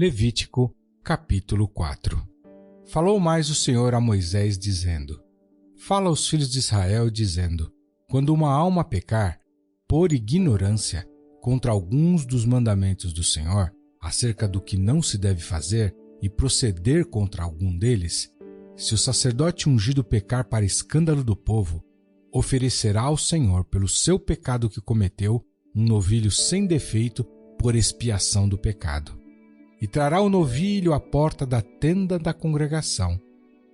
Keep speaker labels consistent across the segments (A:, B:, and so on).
A: Levítico, capítulo 4. Falou mais o Senhor a Moisés, dizendo: Fala aos filhos de Israel, dizendo: Quando uma alma pecar, por ignorância, contra alguns dos mandamentos do Senhor, acerca do que não se deve fazer, e proceder contra algum deles, se o sacerdote ungido pecar para escândalo do povo, oferecerá ao Senhor, pelo seu pecado que cometeu, um novilho sem defeito por expiação do pecado. E trará o novilho à porta da tenda da congregação,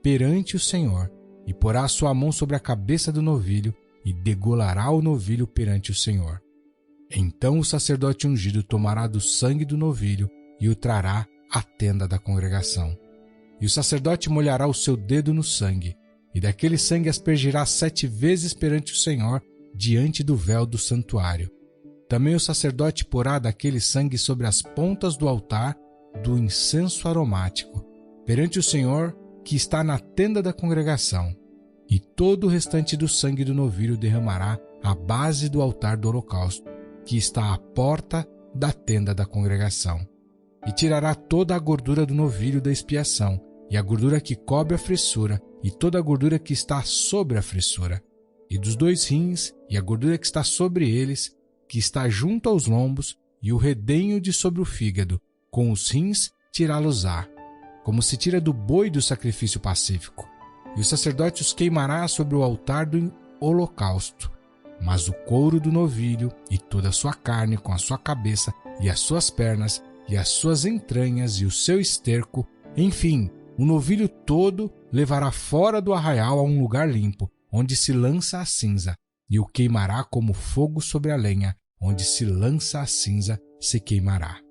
A: perante o Senhor, e porá a sua mão sobre a cabeça do novilho, e degolará o novilho perante o Senhor. Então o sacerdote ungido tomará do sangue do novilho, e o trará à tenda da congregação. E o sacerdote molhará o seu dedo no sangue, e daquele sangue aspergirá 7 vezes perante o Senhor, diante do véu do santuário. Também o sacerdote porá daquele sangue sobre as pontas do altar do incenso aromático, perante o Senhor que está na tenda da congregação, e todo o restante do sangue do novilho derramará à base do altar do holocausto, que está à porta da tenda da congregação. E tirará toda a gordura do novilho da expiação, e a gordura que cobre a fressura, e toda a gordura que está sobre a fressura, e dos 2 rins, e a gordura que está sobre eles, que está junto aos lombos, e o redenho de sobre o fígado, com os rins tirá-los-á, como se tira do boi do sacrifício pacífico. E o sacerdote os queimará sobre o altar do holocausto. Mas o couro do novilho, e toda a sua carne, com a sua cabeça, e as suas pernas, e as suas entranhas, e o seu esterco, enfim, o novilho todo levará fora do arraial a um lugar limpo, onde se lança a cinza, e o queimará como fogo sobre a lenha, onde se lança a cinza, se queimará.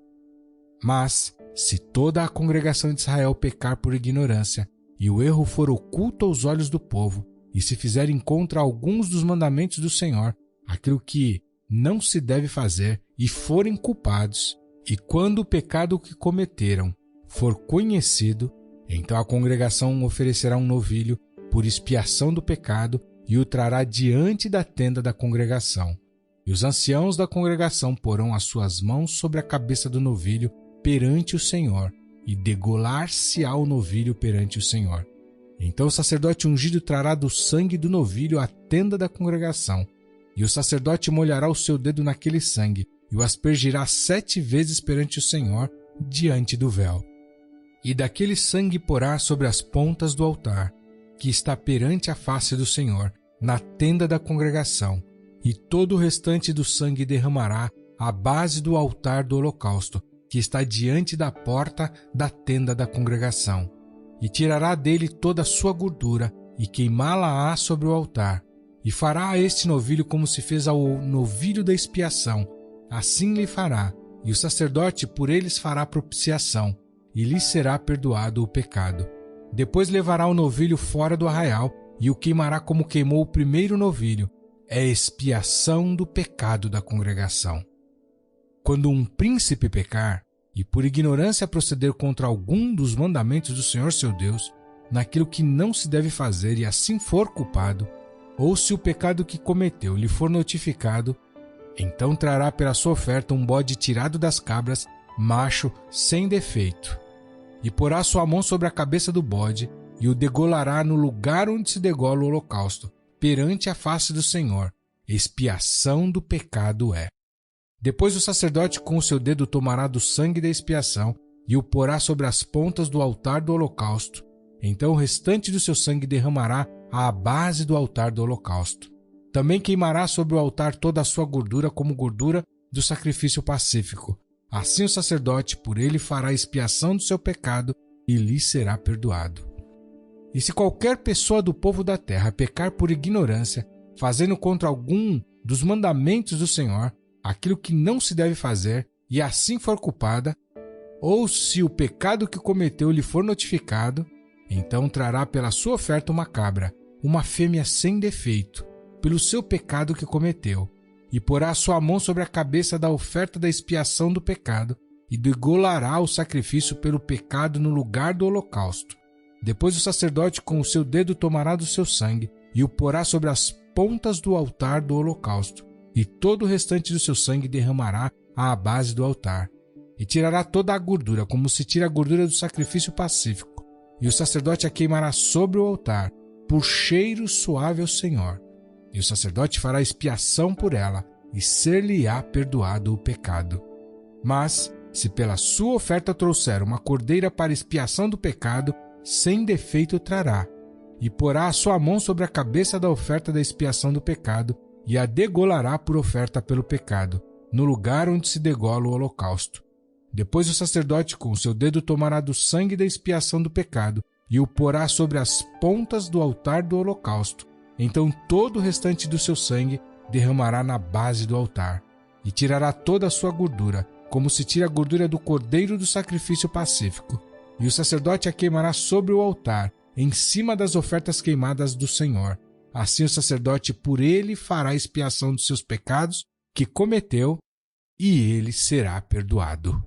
A: Mas, se toda a congregação de Israel pecar por ignorância, e o erro for oculto aos olhos do povo, e se fizerem contra alguns dos mandamentos do Senhor, aquilo que não se deve fazer, e forem culpados, e quando o pecado que cometeram for conhecido, então a congregação oferecerá um novilho por expiação do pecado, e o trará diante da tenda da congregação. E os anciãos da congregação porão as suas mãos sobre a cabeça do novilho perante o Senhor, e degolar-se-á o novilho perante o Senhor. Então o sacerdote ungido trará do sangue do novilho à tenda da congregação, e o sacerdote molhará o seu dedo naquele sangue, e o aspergirá 7 vezes perante o Senhor, diante do véu. E daquele sangue porá sobre as pontas do altar, que está perante a face do Senhor, na tenda da congregação, e todo o restante do sangue derramará à base do altar do holocausto, que está diante da porta da tenda da congregação, e tirará dele toda a sua gordura, e queimá-la-á sobre o altar, e fará a este novilho como se fez ao novilho da expiação, assim lhe fará, e o sacerdote por eles fará propiciação, e lhe será perdoado o pecado. Depois levará o novilho fora do arraial, e o queimará como queimou o primeiro novilho, é expiação do pecado da congregação. Quando um príncipe pecar, e por ignorância proceder contra algum dos mandamentos do Senhor seu Deus, naquilo que não se deve fazer, e assim for culpado, ou se o pecado que cometeu lhe for notificado, então trará pela sua oferta um bode tirado das cabras, macho, sem defeito, e porá sua mão sobre a cabeça do bode, e o degolará no lugar onde se degola o holocausto, perante a face do Senhor. Expiação do pecado é. Depois o sacerdote com o seu dedo tomará do sangue da expiação, e o porá sobre as pontas do altar do holocausto. Então o restante do seu sangue derramará à base do altar do holocausto. Também queimará sobre o altar toda a sua gordura como gordura do sacrifício pacífico. Assim o sacerdote por ele fará expiação do seu pecado, e lhe será perdoado. E se qualquer pessoa do povo da terra pecar por ignorância, fazendo contra algum dos mandamentos do Senhor, aquilo que não se deve fazer, e assim for culpada, ou se o pecado que cometeu lhe for notificado, então trará pela sua oferta uma cabra, uma fêmea sem defeito, pelo seu pecado que cometeu, e porá a sua mão sobre a cabeça da oferta da expiação do pecado, e degolará o sacrifício pelo pecado no lugar do holocausto. Depois o sacerdote com o seu dedo tomará do seu sangue, e o porá sobre as pontas do altar do holocausto, e todo o restante do seu sangue derramará à base do altar. e tirará toda a gordura, como se tira a gordura do sacrifício pacífico, e o sacerdote a queimará sobre o altar, por cheiro suave ao Senhor. E o sacerdote fará expiação por ela, e ser-lhe-á perdoado o pecado. Mas, se pela sua oferta trouxer uma cordeira para expiação do pecado, sem defeito trará, e porá a sua mão sobre a cabeça da oferta da expiação do pecado, e a degolará por oferta pelo pecado, no lugar onde se degola o holocausto. Depois o sacerdote com o seu dedo tomará do sangue da expiação do pecado, e o porá sobre as pontas do altar do holocausto. Então todo o restante do seu sangue derramará na base do altar, e tirará toda a sua gordura, como se tira a gordura do cordeiro do sacrifício pacífico. E o sacerdote a queimará sobre o altar, em cima das ofertas queimadas do Senhor. Assim o sacerdote por ele fará expiação dos seus pecados que cometeu, e ele será perdoado.